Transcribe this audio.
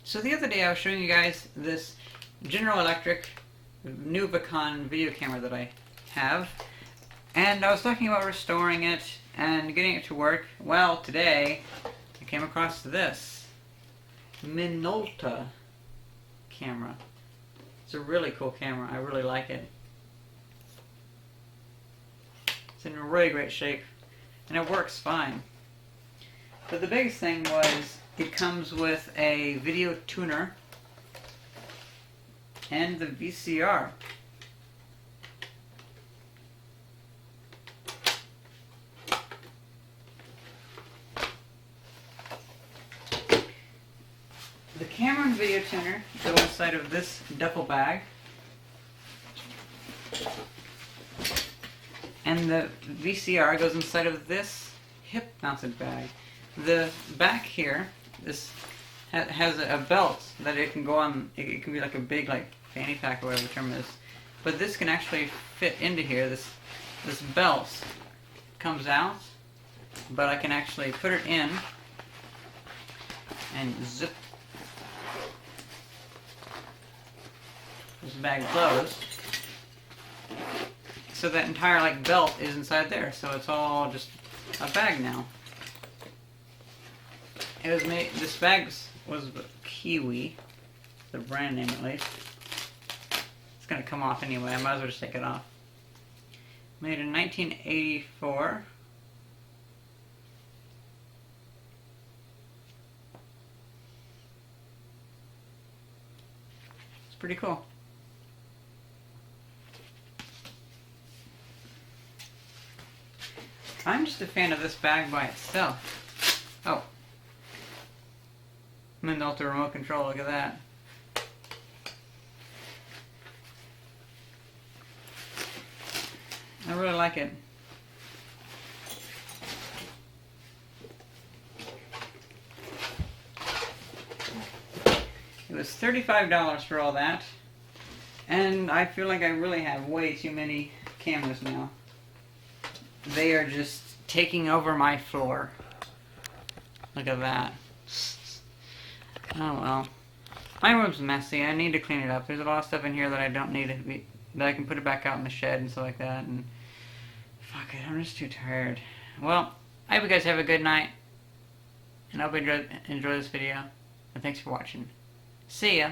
So the other day I was showing you guys this General Electric Nuvicon video camera that I have, and I was talking about restoring it and getting it to work. Well, today I came across this Minolta camera. It's a really cool camera. I really like it. It's in really great shape and it works fine. But the biggest thing was it comes with a video tuner and the VCR. The camera and video tuner go inside of this duffel bag, and the VCR goes inside of this hip mounted bag. The back here, this has a belt that it can go on. It can be like a big like fanny pack or whatever the term is, but this can actually fit into here. This belt comes out, but I can actually put it in and zip this bag closed, so that entire like belt is inside there. So it's all just a bag now. It was made. This bag was Kiwi, the brand name at least. It's gonna come off anyway. I might as well just take it off. Made in 1984. It's pretty cool. I'm just a fan of this bag by itself. Oh. Minolta remote control, look at that. I really like it. It was $35 for all that, and I feel like I really have way too many cameras now. They are just taking over my floor. Look at that. Oh well. My room's messy. I need to clean it up. There's a lot of stuff in here that I don't need to be, that I can put it back out in the shed and stuff like that. And fuck it, I'm just too tired. Well, I hope you guys have a good night, and I hope you enjoy this video. And thanks for watching. See ya.